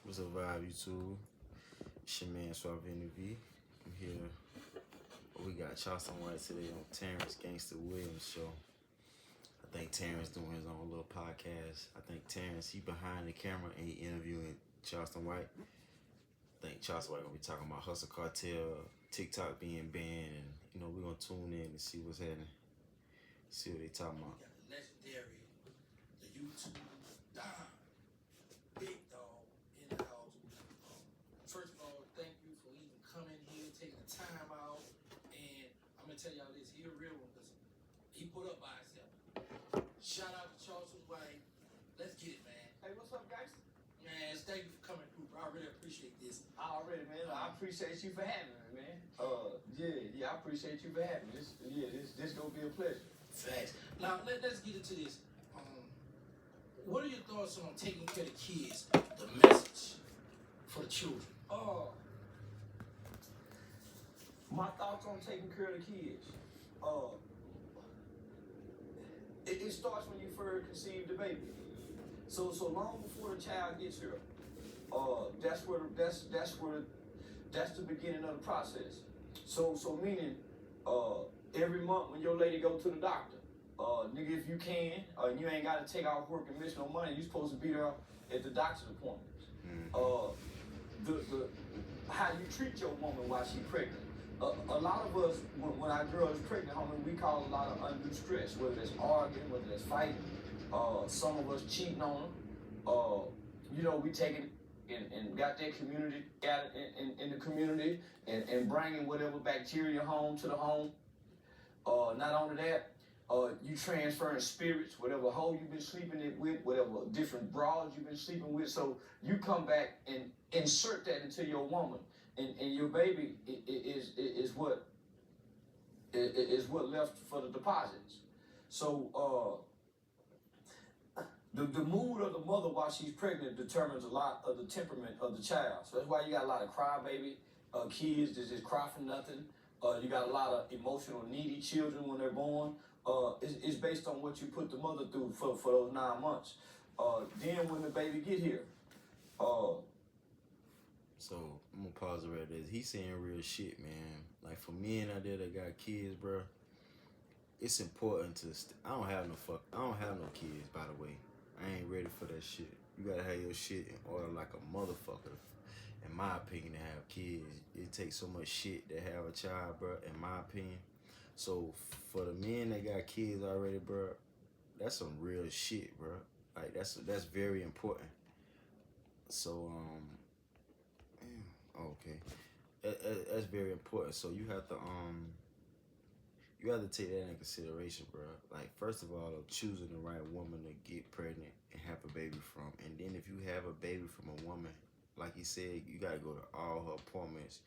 What's up, Vibe YouTube? It's your man Suave Interview. I'm here. We got Charleston White today on Terrance Gangsta Williams show. I think Terrance doing his own little podcast. I think Terrance, he behind the camera and he interviewing Charleston White. I think Charleston White gonna be talking about Hustle Cartel, TikTok being banned, and we're gonna tune in and see what's happening. See what they talking about. Got the legendary, the YouTube Don, Big Dog in the house. First of all, thank you for even coming here, taking the time out. And I'm gonna tell y'all this, he a real one because he put up by himself. Shout out to Charleston White. Let's get it, man. Hey, what's up, guys? Man, thank you for coming through, bro. I really appreciate this. Already, man. I appreciate you for having me, man. I appreciate you for having me. This gonna be a pleasure. Facts. Now let's get into this. What are your thoughts on taking care of the kids? The message for the children. My thoughts on taking care of the kids. It starts when you first conceive the baby. So long before the child gets here, that's the beginning of the process. So meaning, every month when your lady go to the doctor, nigga, if you can, you ain't gotta take off work and miss no money. You supposed to be there at the doctor's appointments. How you treat your woman while she pregnant. A lot of us, when our girl is pregnant, homie, we cause a lot of undue stress, whether it's arguing, whether it's fighting. Some of us cheating on them. We taking and got that community, got it in the community, and bringing whatever bacteria home to the home. Not only that, you transferring spirits, whatever hole you've been sleeping with, whatever different bras you've been sleeping with. So you come back and insert that into your woman, and your baby is what left for the deposits. So the mood of the mother while she's pregnant determines a lot of the temperament of the child. So that's why you got a lot of crybaby kids that just cry for nothing. You got a lot of emotional needy children when they're born. It's based on what you put the mother through for those 9 months. Then when the baby get here, So I'm gonna pause it right there. He's saying real shit, man. Like for men out there that got kids, bro, it's important to. I don't have no kids, by the way. I ain't ready for that shit. You gotta have your shit in order like a motherfucker. In my opinion, to have kids, it takes so much shit to have a child, bro. In my opinion. So for the men that got kids already, bro, that's some real shit, bro. Like that's very important. So okay, that's very important. So you have to take that in consideration, bro. Like first of all, choosing the right woman to get pregnant and have a baby from, and then if you have a baby from a woman, like he said, you gotta go to all her appointments.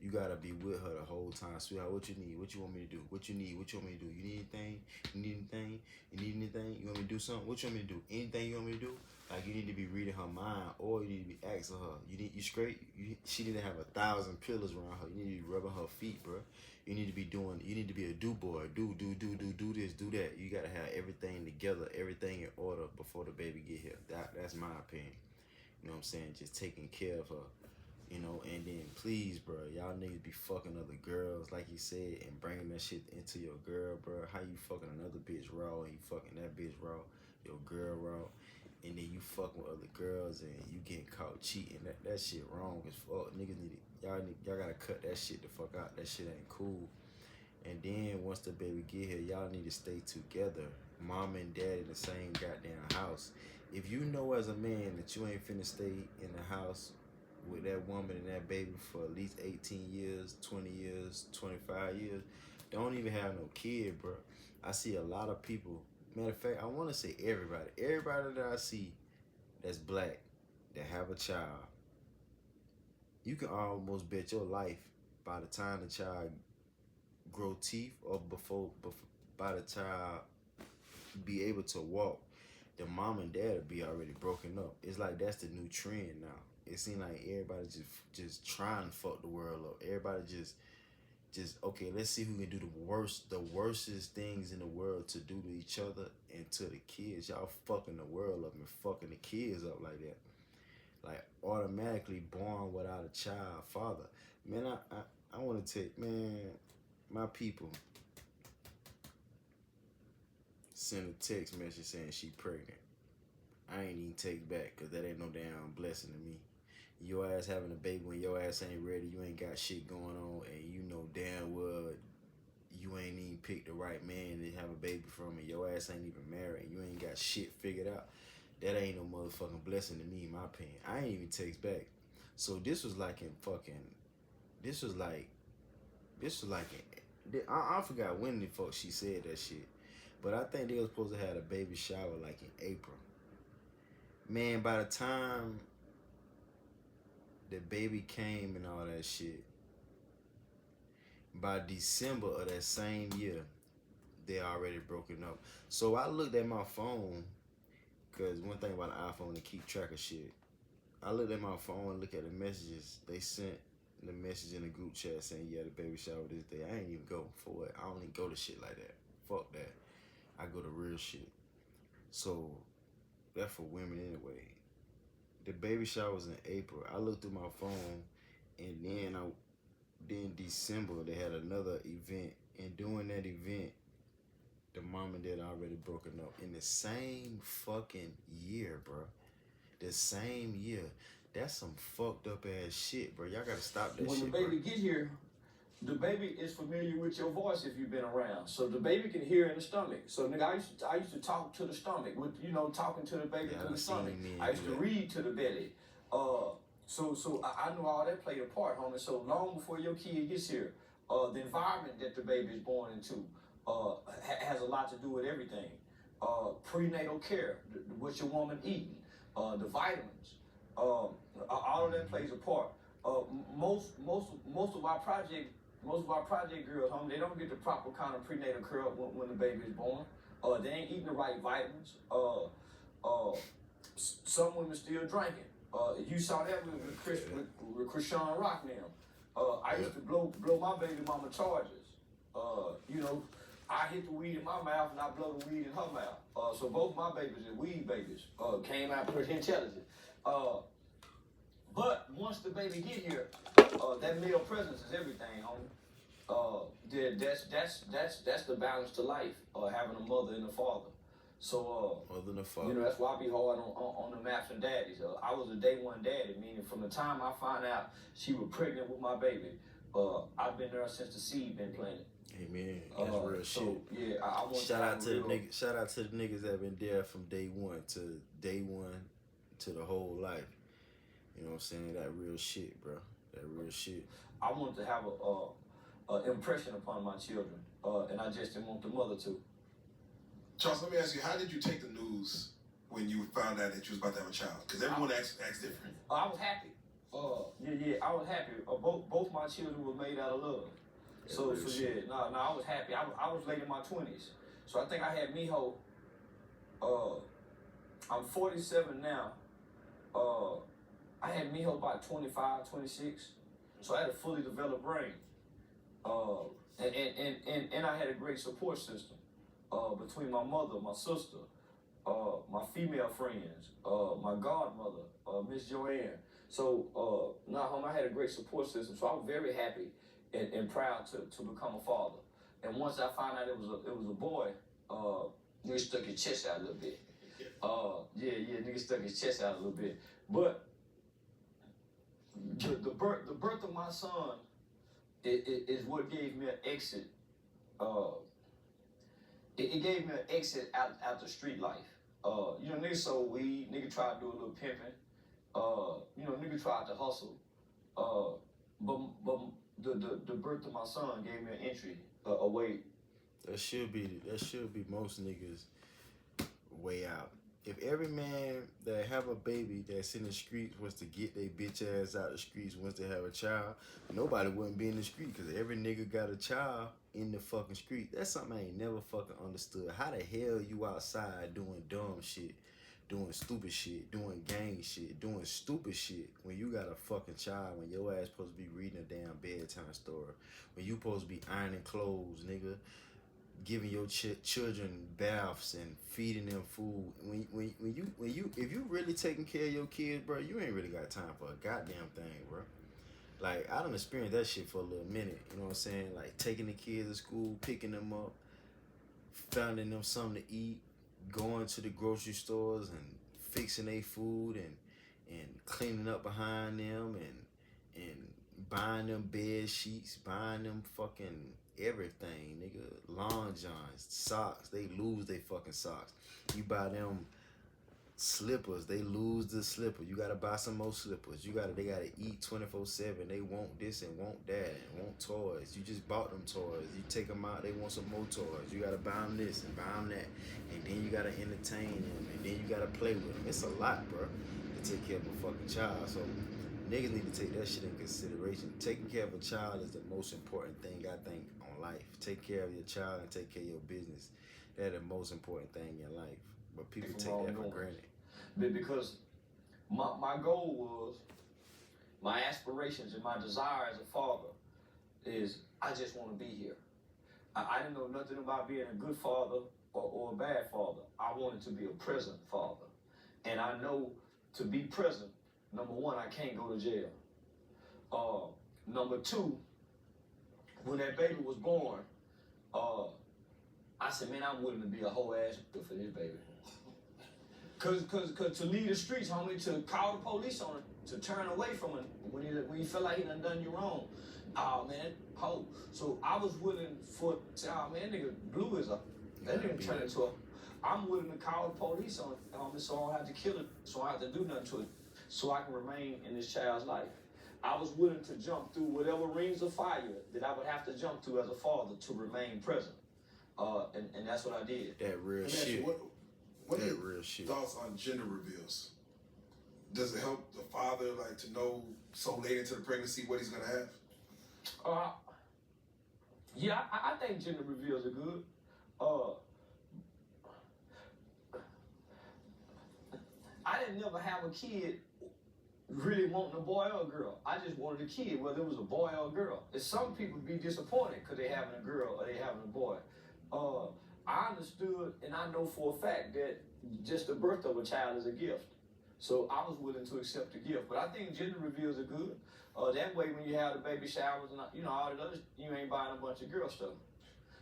You gotta be with her the whole time. Sweetheart, what you need? What you want me to do? What you need? What you want me to do? You need anything? You need anything? You need anything? You want me to do something? What you want me to do? Anything you want me to do? Like you need to be reading her mind, or you need to be asking her. You straight? She need to have 1,000 pillows around her. You need to be rubbing her feet, bro. You need to be doing. You need to be a do boy. Do this, do that. You gotta have everything together, everything in order before the baby get here. That's my opinion. You know what I'm saying? Just taking care of her. And then please, bro, y'all niggas be fucking other girls, like he said, and bringing that shit into your girl, bro. How you fucking another bitch raw, and you fucking that bitch raw, your girl raw, and then you fucking with other girls, and you getting caught cheating. That shit wrong as fuck. Niggas y'all gotta cut that shit the fuck out. That shit ain't cool. And then once the baby get here, y'all need to stay together. Mom and dad in the same goddamn house. If you know as a man that you ain't finna stay in the house with that woman and that baby for at least 18 years, 20 years, 25 years, don't even have no kid, bro. I see a lot of people, matter of fact, I want to say everybody that I see that's black, that have a child, you can almost bet your life by the time the child grow teeth or before by the child be able to walk, the mom and dad will be already broken up. It's like that's the new trend now. It seems like everybody just trying to fuck the world up. Everybody just okay, let's see who can do the worstest things in the world to do to each other and to the kids. Y'all fucking the world up and fucking the kids up like that. like automatically born without a child father. Man, I want to take, man, my people send a text message saying she pregnant. I ain't even take back because that ain't no damn blessing to me. Your ass having a baby when your ass ain't ready, you ain't got shit going on, and you know damn well you ain't even picked the right man to have a baby from, and your ass ain't even married, and you ain't got shit figured out. That ain't no motherfucking blessing to me, in my opinion. I ain't even text back. So this was like in fucking, this was like I forgot when the fuck she said that shit. But I think they was supposed to have a baby shower like in April. Man, by the time the baby came and all that shit, by December of that same year, they already broken up. So I looked at my phone, because one thing about an iPhone, to keep track of shit. I looked at my phone and looked at the messages. They sent the message in the group chat saying, yeah, the baby shower this day. I ain't even go for it. I don't even go to shit like that. Fuck that. I go to real shit. So that's for women anyway. The baby shower was in April. I looked through my phone, and then December they had another event, and during that event, the mom and dad already broken up in the same fucking year, bro. The same year. That's some fucked up ass shit, bro. Y'all gotta stop that When shit, the baby bro. get here, the baby is familiar with your voice if you've been around. So the baby can hear in the stomach. So nigga, I used to talk to the stomach with, talking to the baby Yeah, through I the stomach. seen men I used do to that. read to the belly. So I knew all that played a part, homie. So long before your kid gets here, the environment that the baby is born into has a lot to do with everything. Prenatal care, what your woman eating, the vitamins, all of that plays a part. Most of our project girls, homie, they don't get the proper kind of prenatal care when the baby is born. They ain't eating the right vitamins. Some women still drinking. You saw that with Krishan Rock now. I used to blow my baby mama charges. I hit the weed in my mouth and I blow the weed in her mouth. So both my babies are weed babies. Came out pretty intelligent. But once the baby get here, that male presence is everything, homie. That's the balance to life. Having a mother and a father. So Mother and a father. that's why I be hard on the maps and daddies. I was a day one daddy, meaning from the time I found out she was pregnant with my baby, I've been there since the seed been planted. Amen. That's real shit. Yeah, I want Shout out to the niggas that been there from day one to the whole life. You know what I'm saying? That real shit, bro. That real shit. I want to have a impression upon my children, and I just didn't want the mother to. Charles, let me ask you, how did you take the news when you found out that you was about to have a child? Because everyone acts different. I was happy. I was happy. Both my children were made out of love. I was happy. I was late in my 20s. So I think I had Miho. I'm 47 now. I had Miho about 25, 26. So I had a fully developed brain. And I had a great support system. Between my mother, my sister, my female friends, my godmother, Miss Joanne. So, home, I had a great support system. So I was very happy and proud to become a father. And once I found out it was a boy, nigga stuck his chest out a little bit. Nigga stuck his chest out a little bit. But the birth of my son is what gave me an exit. It gave me an exit out the street life. Nigga sold weed, nigga tried to do a little pimping. Nigga tried to hustle. But the birth of my son gave me an entry, a way. That should be most niggas' way out. If every man that have a baby that's in the streets was to get their bitch ass out the streets once they have a child, nobody wouldn't be in the street because every nigga got a child in the fucking street. That's something I ain't never fucking understood. How the hell you outside doing dumb shit, doing stupid shit, doing gang shit, doing stupid shit when you got a fucking child, when your ass supposed to be reading a damn bedtime story, when you supposed to be ironing clothes, nigga, giving your children baths and feeding them food. If you really taking care of your kids, bro, you ain't really got time for a goddamn thing, bro. Like, I done experienced that shit for a little minute. You know what I'm saying? Like, taking the kids to school, picking them up, finding them something to eat, going to the grocery stores and fixing their food and cleaning up behind them and buying them bed sheets, buying them fucking everything, nigga. Lawn johns, socks. They lose their fucking socks. You buy them slippers, they lose the slipper. You gotta buy some more slippers. They gotta eat 24/7. They want this and want that and want toys. You just bought them toys. You take them out, they want some more toys. You gotta buy them this and buy them that, and then you gotta entertain them, and then you gotta play with them. It's a lot, bro, to take care of a fucking child. So niggas need to take that shit in consideration. Taking care of a child is the most important thing, I think, on life. Take care of your child and take care of your business. That's the most important thing in your life. But people take that for granted. Because my goal was, my aspirations and my desire as a father is, I just want to be here. I didn't know nothing about being a good father or a bad father. I wanted to be a present father. And I know to be present, number one, I can't go to jail. Number two, when that baby was born, I said, man, I'm willing to be a whole ass for this baby. Cause to leave the streets, homie, to call the police on it, to turn away from it when you feel like he done you wrong. Oh man, ho. So I was willing oh man, nigga, blue is that nigga turn into I'm willing to call the police on it, homie, so I don't have to kill it, so I don't have to do nothing to it, so I can remain in this child's life. I was willing to jump through whatever rings of fire that I would have to jump through as a father to remain present. And that's what I did. That real shit. What are your thoughts on gender reveals? Does it help the father like to know so late into the pregnancy what he's gonna have? Yeah, I think gender reveals are good. I didn't never have a kid really wanting a boy or a girl. I just wanted a kid, whether it was a boy or a girl. And some people be disappointed because they having a girl or they having a boy. I understood and I know for a fact that just the birth of a child is a gift. So I was willing to accept the gift. But I think gender reveals are good. That way when you have the baby showers and all the others, you ain't buying a bunch of girl stuff.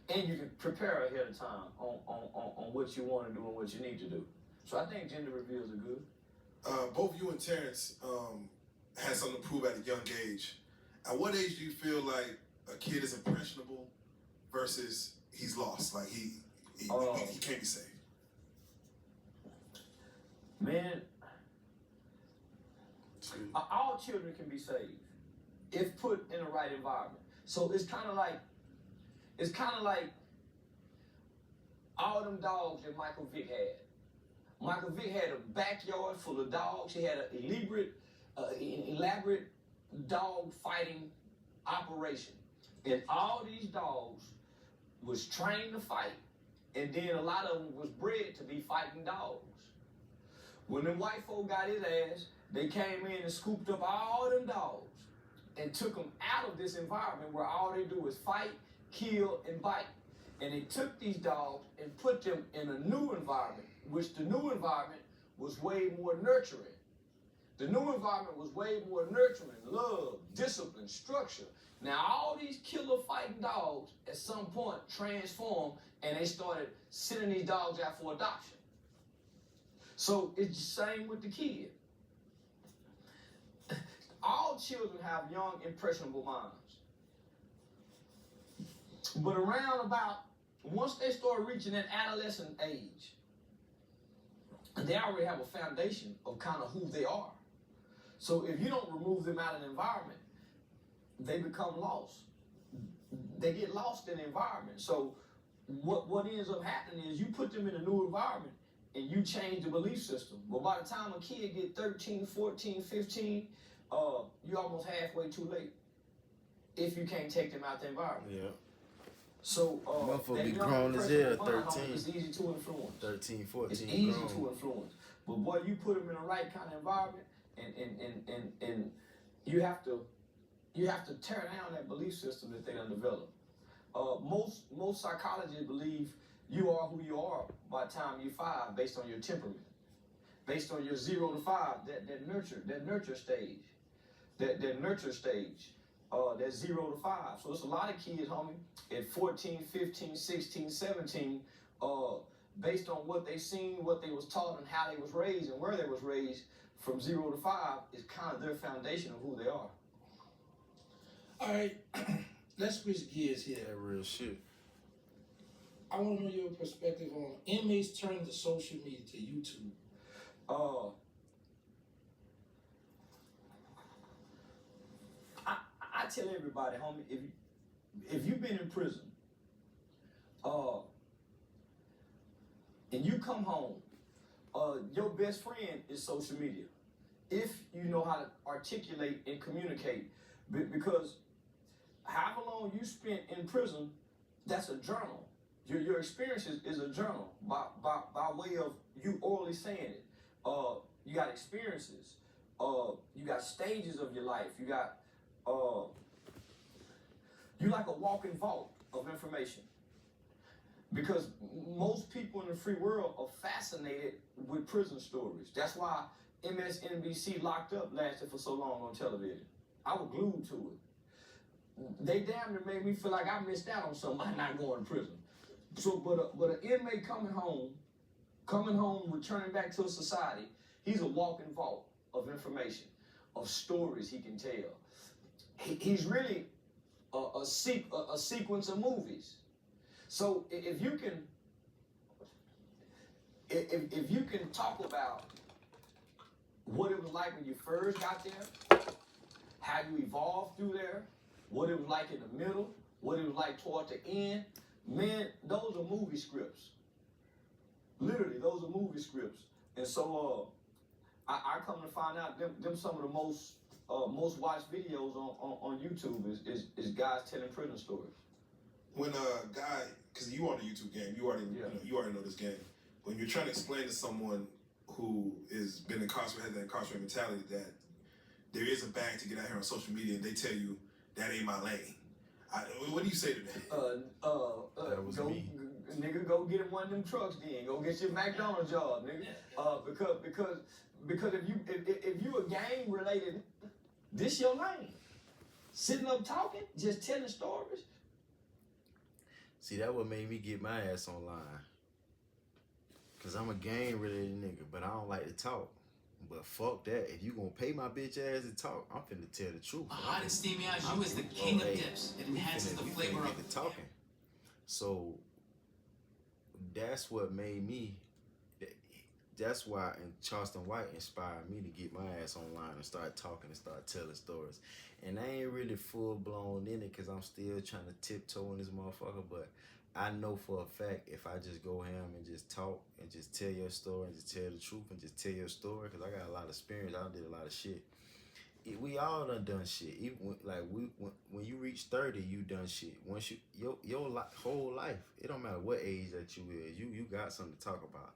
And you can prepare ahead of time on what you want to do and what you need to do. So I think gender reveals are good. Both you and Terrance had something to prove at a young age. At what age do you feel like a kid is impressionable versus he's lost? Like he can't be saved. Man, all children can be saved if put in the right environment. So it's kind of like all them dogs that Michael Vick had. Michael Vick had a backyard full of dogs. He had an elaborate dog fighting operation. And all these dogs was trained to fight. And then a lot of them was bred to be fighting dogs. When them white folk got his ass, they came in and scooped up all them dogs and took them out of this environment where all they do is fight, kill, and bite. And they took these dogs and put them in a new environment, which the new environment was way more nurturing. The new environment was way more nurturing, love, discipline, structure. Now all these killer fighting dogs at some point transformed and they started sending these dogs out for adoption. So it's the same with the kid. All children have young, impressionable minds. But around about, once they start reaching that adolescent age, they already have a foundation of kind of who they are. So if you don't remove them out of the environment, they become lost. They get lost in the environment. So what ends up happening is you put them in a new environment and you change the belief system. But by the time a kid get 13, 14, 15, you're almost halfway too late if you can't take them out the environment. Yeah. So motherfucker be grown as hell, 13. It's easy to influence. 13, 14, it's easy grown. to influence. But boy, you put them in the right kind of environment and you have to tear down that belief system that they done developed. Most psychologists believe you are who you are by the time you're 5, based on your temperament, based on your 0 to 5, that nurture stage, that nurture stage, that 0 to 5. So it's a lot of kids, homie, at 14, 15, 16, 17, based on what they seen, what they was taught, and how they was raised, and where they was raised, from 0 to 5 is kind of their foundation of who they are. All right, let's switch gears here. That real shit. I want to know your perspective on inmates turning to social media, to YouTube. I tell everybody, homie, if you've been in prison, and you come home, your best friend is social media. If you know how to articulate and communicate, because however long you spent in prison, that's a journal. Your experience is a journal by way of you orally saying it. You got experiences. You got stages of your life. You got you like a walking vault of information. Because most people in the free world are fascinated with prison stories. That's why MSNBC Locked Up lasted for so long on television. I was glued to it. They damn near made me feel like I missed out on something by not going to prison. So, but an inmate coming home, returning back to society, he's a walking vault of information, of stories he can tell. He's really a sequence of movies. So if you can talk about what it was like when you first got there, how you evolved through there, what it was like in the middle, what it was like toward the end, man, those are movie scripts. Literally, those are movie scripts. And so I come to find out them some of the most watched videos on YouTube is guys telling prison stories. When a guy, because you on the YouTube game, you already know this game. When you're trying to explain to someone who has been incarcerated, has that incarcerated mentality, that there is a bag to get out here on social media, and they tell you that ain't my lane. What do you say to that? That was me. Nigga, go get him one of them trucks then. Go get your McDonald's job, nigga. Because if you a gang related, this your lane. Sitting up talking, just telling stories. See, that what made me get my ass online. Cause I'm a gang related nigga, but I don't like to talk. But fuck that. If you gonna pay my bitch ass to talk, I'm finna tell the truth. A hot and steamy au jus is the king of dips. It enhances the flavor of the talking. So that's what made me. That's why Charleston White inspired me to get my ass online and start talking and start telling stories. And I ain't really full blown in it because I'm still trying to tiptoe in this motherfucker. But I know for a fact if I just go ham and just talk and just tell your story and just tell the truth and just tell your story, because I got a lot of experience, I did a lot of shit. We all done shit. Even when you reach 30, you done shit. Once your whole life, it don't matter what age that you is, you got something to talk about.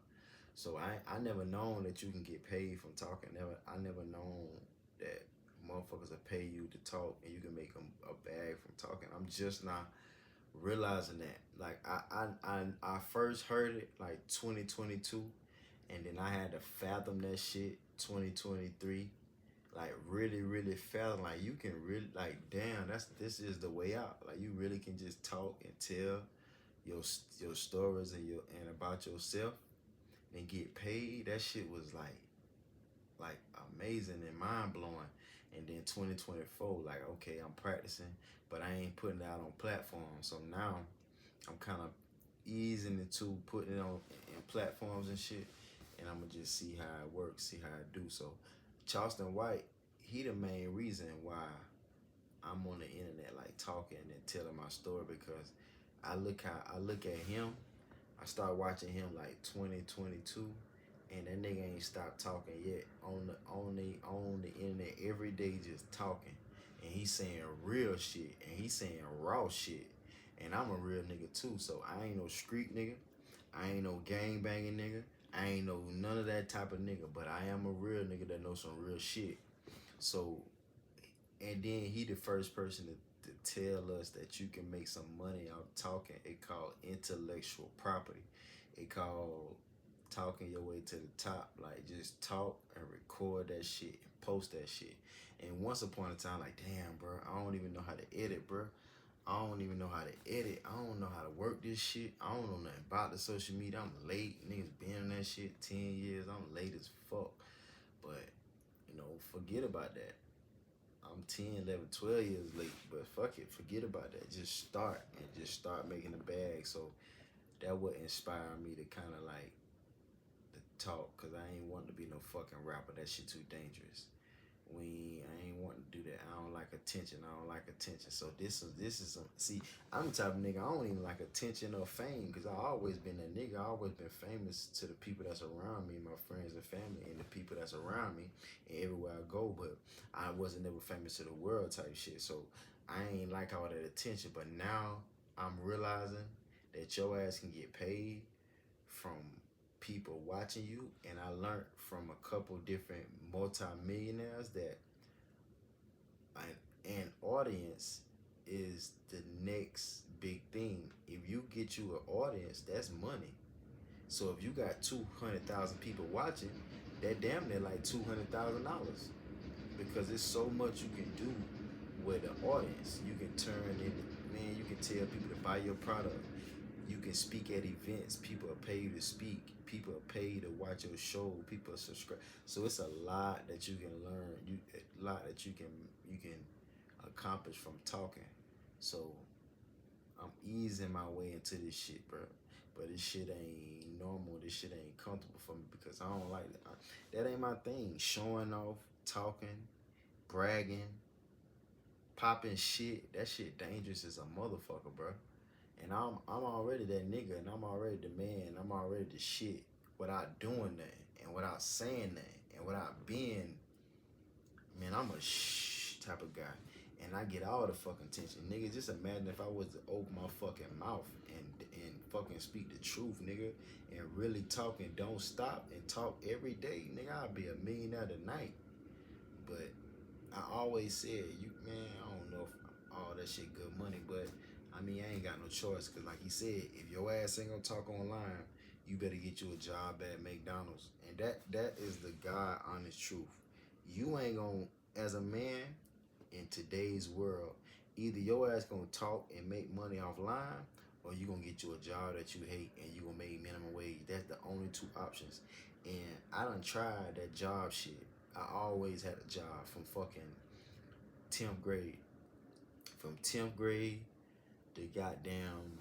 So I never known that you can get paid from talking. I never known that motherfuckers will pay you to talk and you can make them a bag from talking. I'm just not realizing that. Like I first heard it like 2022, and then I had to fathom that shit 2023. Like really fathom. Like you can really, like, damn, this is the way out. Like you really can just talk and tell your stories and about yourself and get paid. That shit was like amazing and mind blowing. And then 2024, like, okay, I'm practicing, but I ain't putting it out on platforms. So now I'm kind of easing into putting it on in platforms and shit, and I'm gonna just see how it works, see how it do. So Charleston White, he the main reason why I'm on the internet, like talking and telling my story, because I look at him. I started watching him like 2022, and that nigga ain't stopped talking yet on the internet every day, just talking, and he's saying real shit and he's saying raw shit, and I'm a real nigga too. So I ain't no street nigga, I ain't no gang banging nigga, I ain't no none of that type of nigga, but I am a real nigga that knows some real shit. So, and then he the first person to tell us that you can make some money out talking. It called intellectual property. It called talking your way to the top. Like, just talk and record that shit and post that shit. And once upon a time, like, damn, bro, I don't even know how to edit, bro. I don't even know how to edit. I don't know how to work this shit. I don't know nothing about the social media. I'm late. Niggas been on that shit 10 years. I'm late as fuck. But, you know, forget about that. I'm 10, 11, 12 years late. But fuck it. Forget about that. Just start and just start making a bag. So that would inspire me to kind of like to talk. Because I ain't wanting to be no fucking rapper. That shit too dangerous. I ain't wanting to do that. I don't like attention. So this is some. See, I'm the type of nigga. I don't even like attention or fame because I always been that nigga. I always been famous to the people that's around me, my friends and family, and the people that's around me, and everywhere I go. But I wasn't never famous to the world type shit. So I ain't like all that attention. But now I'm realizing that your ass can get paid from people watching you, and I learned from a couple different multi-millionaires that an audience is the next big thing. If you get you an audience, that's money. So if you got 200,000 people watching, that damn near like $200,000 because there's so much you can do with the audience. You can turn it, man. You can tell people to buy your product. You can speak at events. People are paid to speak. People are paid to watch your show. People are subscribe. So it's a lot that you can learn. A lot that you can accomplish from talking. So I'm easing my way into this shit, bro. But this shit ain't normal. This shit ain't comfortable for me because I don't like that. That ain't my thing. Showing off, talking, bragging, popping shit. That shit dangerous as a motherfucker, bro. And I'm already that nigga, and I'm already the man, I'm already the shit without doing that, and without saying that, and without being, man, I'm a type of guy, and I get all the fucking attention. Nigga, just imagine if I was to open my fucking mouth and fucking speak the truth, nigga, and really talk and don't stop and talk every day, nigga, I'd be a millionaire tonight. But I always said, man, I don't know if all that shit good money, but I mean, I ain't got no choice because like he said, if your ass ain't gonna talk online, you better get you a job at McDonald's. And that is the God honest truth. You ain't gonna, as a man in today's world, either your ass gonna talk and make money offline or you gonna get you a job that you hate and you gonna make minimum wage. That's the only two options. And I done tried that job shit. I always had a job from fucking 10th grade. From 10th grade to goddamn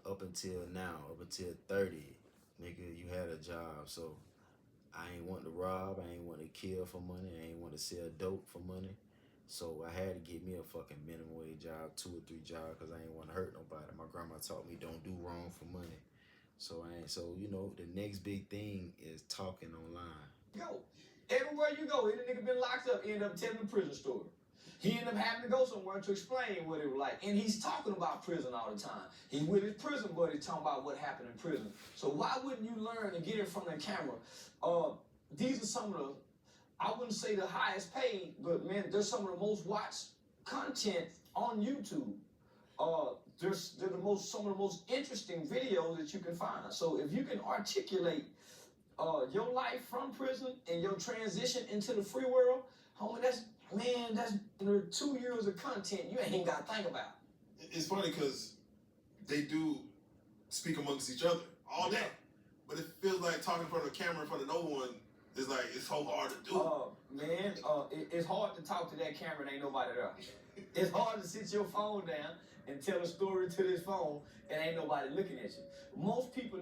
up until now, up until 30, nigga, you had a job. So I ain't want to rob, I ain't want to kill for money, I ain't want to sell dope for money. So I had to get me a fucking minimum wage job, 2 or 3 jobs, because I ain't want to hurt nobody. My grandma taught me don't do wrong for money. So you know, the next big thing is talking online. Go. Everywhere you go, any nigga been locked up, end up telling the prison story. He ended up having to go somewhere to explain what it was like. And he's talking about prison all the time. He's with his prison buddy talking about what happened in prison. So why wouldn't you learn to get in front of the camera? These are some of the, I wouldn't say the highest paid, but man, there's some of the most watched content on YouTube. They're some of the most interesting videos that you can find. So if you can articulate your life from prison and your transition into the free world, homie, that's 2 years of content you ain't got to think about. It's funny because they do speak amongst each other all day, but it feels like talking in front of a camera in front of no one is like, it's so hard to do. It's hard to talk to that camera and ain't nobody there. It's hard to sit your phone down and tell a story to this phone and ain't nobody looking at you. Most people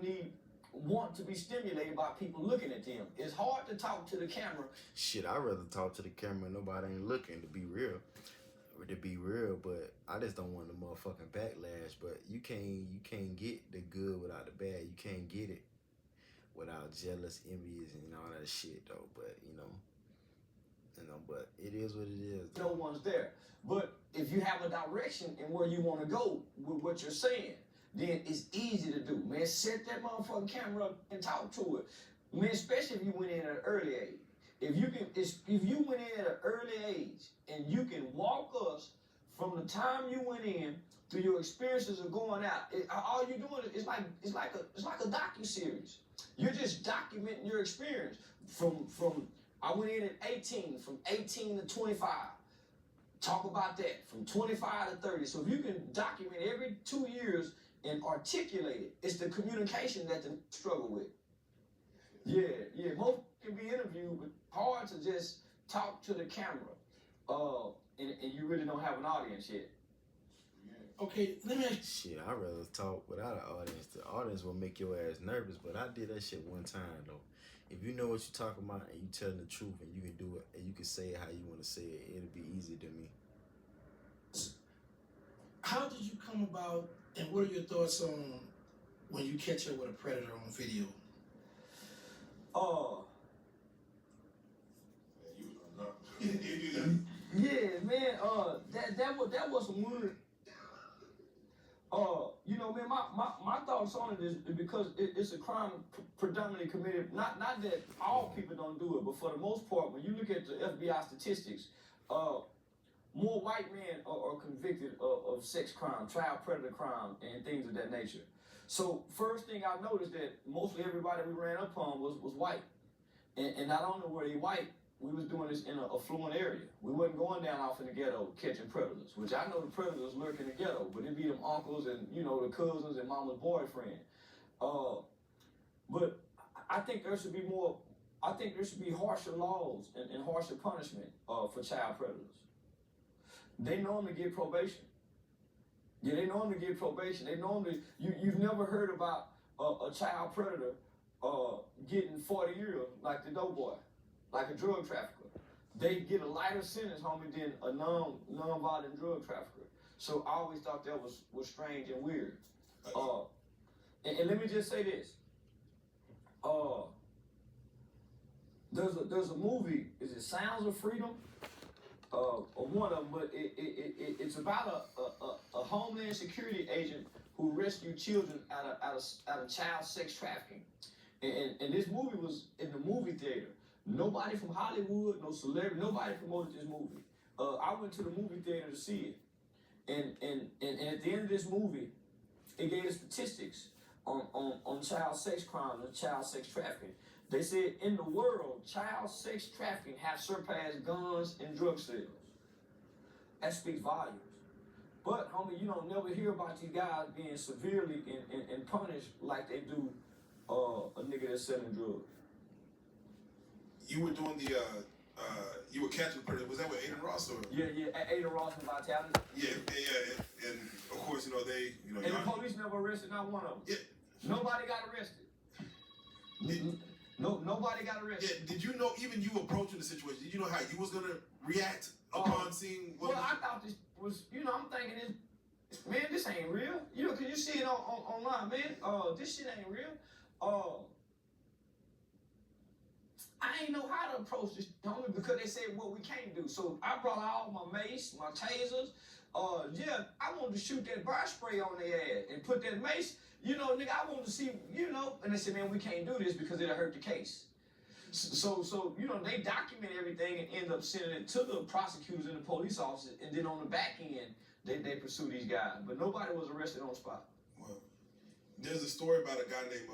want to be stimulated by people looking at them. It's hard to talk to the camera. Shit, I'd rather talk to the camera and nobody ain't looking, to be real. But I just don't want the motherfucking backlash. But you can't get the good without the bad. You can't get it without jealous, envious, and all that shit though. But but it is what it is. No one's there. But if you have a direction in where you want to go with what you're saying, then it's easy to do. Man, set that motherfucking camera up and talk to it. Man, especially if you went in at an early age. if you went in at an early age and you can walk us from the time you went in through your experiences of going out, all you're doing is it's like a docu-series. You're just documenting your experience from I went in at 18, from 18 to 25. Talk about that from 25 to 30. So if you can document every 2 years and articulate it, it's the communication that they struggle with. Yeah. Most can be interviewed, but hard to just talk to the camera. And you really don't have an audience yet. Okay, let me ask Shit, I'd rather talk without an audience. The audience will make your ass nervous, but I did that shit one time though. If you know what you're talking about and you telling the truth and you can do it and you can say it how you want to say it, it'll be easy to me. how did you come about, and what are your thoughts on when you catch up with a predator on video? Yeah, man. That was some weird. You know, man. My thoughts on it is because it's a crime predominantly committed. Not that all people don't do it, but for the most part, when you look at the FBI statistics, more white men are convicted of sex crime, child predator crime, and things of that nature. So first thing I noticed that mostly everybody we ran up on was white, and not only were they white, we was doing this in an affluent area. We wasn't going down off in the ghetto catching predators, which I know the predators lurk in the ghetto, but it be them uncles and, you know, the cousins and mama's boyfriend. But I think there should be more, I think there should be harsher laws and harsher punishment for child predators. They normally get probation. Yeah, they normally get probation. They normally, you've never heard about a child predator getting 40 years like the dope boy, like a drug trafficker. They get a lighter sentence, homie, than a non-violent drug trafficker. So I always thought that was strange and weird. And let me just say this. There's a movie, is it Sounds of Freedom? Or one of them, but it's about a Homeland Security agent who rescued children out of child sex trafficking. And this movie was in the movie theater. Nobody from Hollywood, no celebrity, nobody promoted this movie. I went to the movie theater to see it. And at the end of this movie, it gave the statistics on child sex crime and child sex trafficking. They said in the world, child sex trafficking have surpassed guns and drug sales. That speaks volumes. But homie, you don't never hear about these guys being severely and punished like they do a nigga that's selling drugs. You were doing the you were catching predators. Was that with Aiden Ross or? Yeah, Aiden Ross and Vitality. Yeah, and of course, you know they, you know. And the police never arrested not one of them. Yeah. Nobody got arrested. Nobody got arrested. Yeah. Did you know, even you approaching the situation, did you know how you was gonna react upon seeing what? Well, I thought this was, you know, I'm thinking this, man, this ain't real. You know, cause you see it online, man. This shit ain't real. I ain't know how to approach this, homie, because they said what we can't do. So I brought all my mace, my tasers. Yeah, I wanted to shoot that bar spray on their ass and put that mace. You know, nigga, I wanted to see, you know. And they said, man, we can't do this because it'll hurt the case. So you know, they document everything and end up sending it to the prosecutors and the police officers. And then on the back end, they pursue these guys. But nobody was arrested on the spot. Well, there's a story about a guy named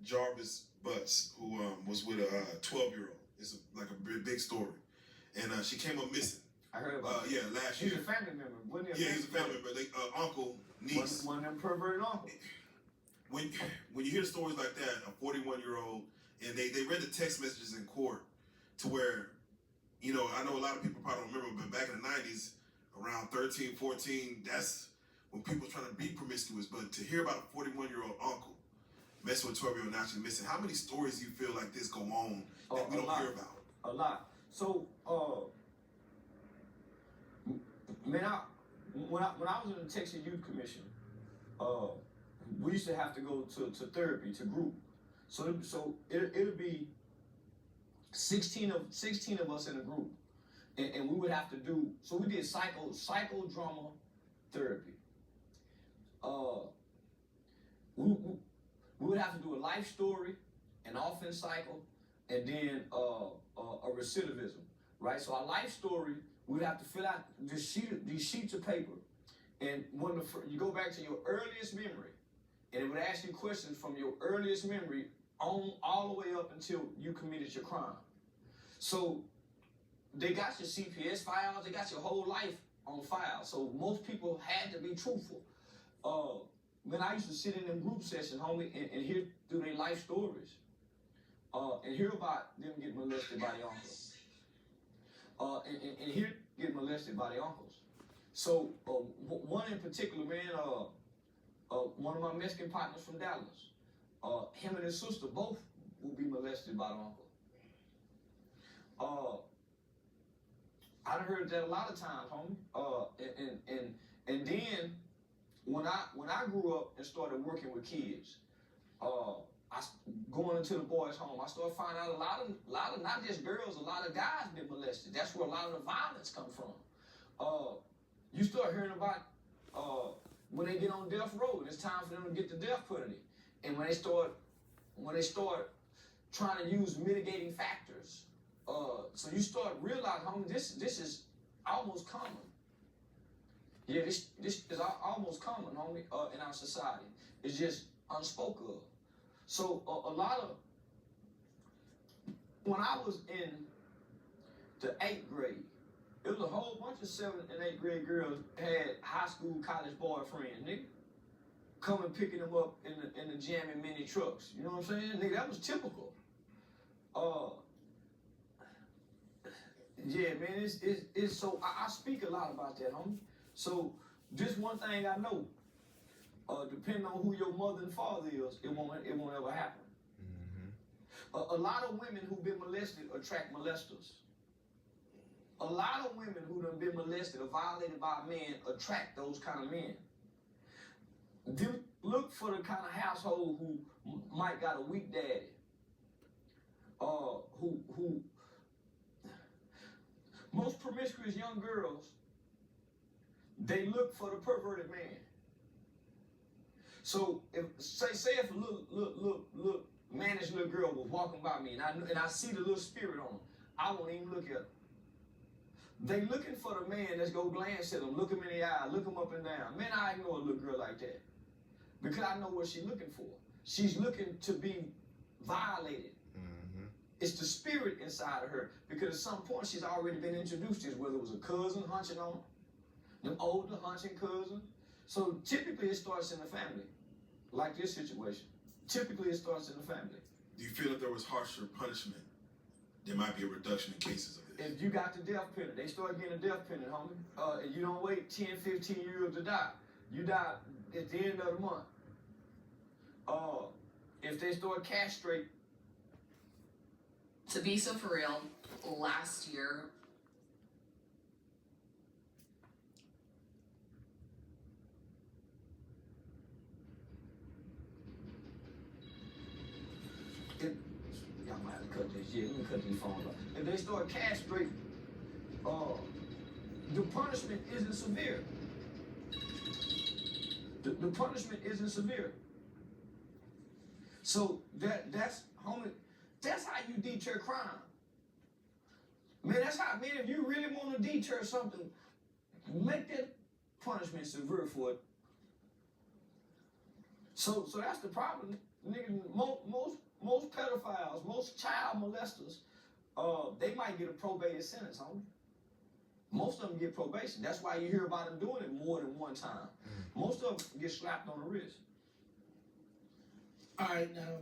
Jarvis Butts, who was with a 12-year-old. It's like a big story. And she came up missing. I heard about it. Yeah, last year. He's a family member, wasn't he? Yeah, he's a family member. They, uncle, niece. One of them perverted uncles. When you hear stories like that, a 41-year-old, and they read the text messages in court to where, you know, I know a lot of people probably don't remember, but back in the 90s, around 13, 14, that's when people were trying to be promiscuous. But to hear about a 41-year-old uncle messing with 12-year-old and actually missing, how many stories do you feel like this go on that we don't hear about? A lot. So, man, when I was in the Texas Youth Commission, we used to have to go to therapy, to group. So it'll be 16 of us in a group, and we would have to do. So we did psychodrama therapy. We would have to do a life story, an offense cycle, and then a recidivism, right? So our life story, we'd have to fill out these sheets of paper, and when you go back to your earliest memory, and it would ask you questions from your earliest memory on all the way up until you committed your crime. So they got your CPS files, they got your whole life on file. So most people had to be truthful. When I used to sit in them group sessions, homie, and hear through their life stories, and hear about them getting molested by their uncles, and hear getting molested by their uncles. So one in particular, man, one of my Mexican partners from Dallas, him and his sister both will be molested by the uncle. I done heard that a lot of times, homie. And then when I grew up and started working with kids, going into the boys' home, I started finding out a lot of not just girls, a lot of guys been molested. That's where a lot of the violence come from. You start hearing about when they get on death row, and it's time for them to get the death penalty. And when they start trying to use mitigating factors, so you start realizing, homie, this is almost common. Yeah, this is almost common, homie, in our society. It's just unspoken of. So a lot of, when I was in the 8th grade, it was a whole bunch of 7th and 8th grade girls had high school, college boyfriends, nigga. Coming picking them up in the jam in mini trucks. You know what I'm saying? Nigga, that was typical. Yeah, man, it's so, I speak a lot about that, homie. So, this one thing I know, depending on who your mother and father is, it won't ever happen. Mm-hmm. A lot of women who've been molested attract molesters. A lot of women who done been molested or violated by a man attract those kind of men. Look for the kind of household who might got a weak daddy. Who most promiscuous young girls, they look for the perverted man. So if if a little managed little girl was walking by me and I see the little spirit on her, I won't even look at her. They looking for the man that's go glance at them, look him in the eye, look him up and down. Man, I ignore a little girl like that because I know what she's looking for. She's looking to be violated. Mm-hmm. It's the spirit inside of her because at some point she's already been introduced to, whether it was a cousin hunching on her, them older hunching cousins. So typically it starts in the family, like this situation. Typically it starts in the family. Do you feel if there was harsher punishment, there might be a reduction in cases of this? If you got the death penalty, they start getting a death penalty, homie. And you don't wait 10, 15 years to die. You die at the end of the month. If they start castrate. To be so for real, last year, Y'all might have to cut this. Yeah, let me cut these phones off. If they start castrating, the punishment isn't severe. The punishment isn't severe. So that's homie. That's how you deter crime. Man, that's how, man, if you really want to deter something, make that punishment severe for it. So that's the problem. Nigga, most pedophiles, most child molesters, they might get a probated sentence, homie. Most of them get probation. That's why you hear about them doing it more than one time. Mm-hmm. Most of them get slapped on the wrist. All right, now.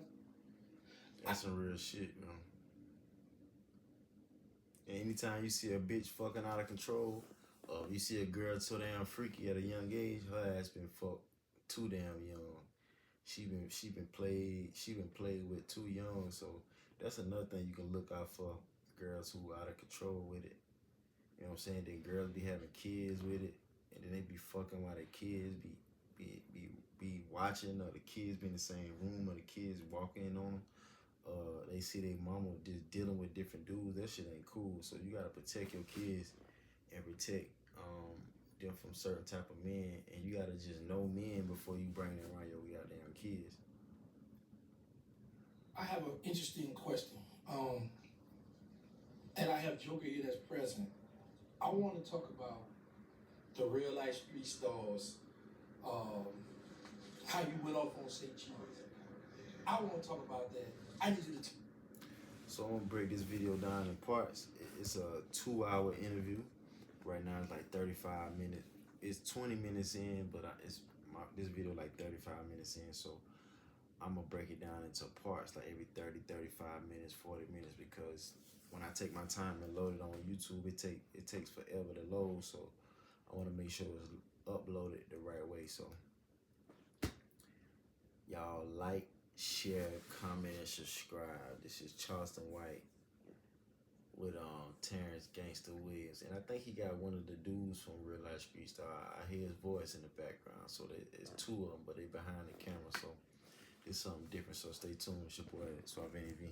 That's some real shit, man. And anytime you see a bitch fucking out of control, you see a girl so damn freaky at a young age, her ass been fucked too damn young. She been played with too young. So that's another thing you can look out for, girls who out of control with it. You know what I'm saying? Then girls be having kids with it, and then they be fucking while their kids be watching, or the kids be in the same room, or the kids walking in on them. They see their mama just dealing with different dudes. That shit ain't cool. So you gotta protect your kids and protect them from certain type of men, and you gotta just know men before you bring them around your goddamn kids. I have an interesting question. and I have Joker here that's present, I want to talk about the real life street stars, how you went off on St. Cheese. I want to talk about that. I need you to. So I'm gonna break this video down in parts. It's a 2-hour interview. Right now it's like 35 minutes. It's 20 minutes in, but this video like 35 minutes in. So I'm gonna break it down into parts, like every 30, 35 minutes, 40 minutes, because when I take my time and load it on YouTube, it takes forever to load. So I want to make sure it's uploaded the right way. So y'all like, share, comment, and subscribe. This is Charleston White with Terrance Gangsta Williams, and I think he got one of the dudes from Real Life Street Star. I hear his voice in the background, so there's two of them, but they behind the camera, so it's something different. So stay tuned. It's your boy Suave V.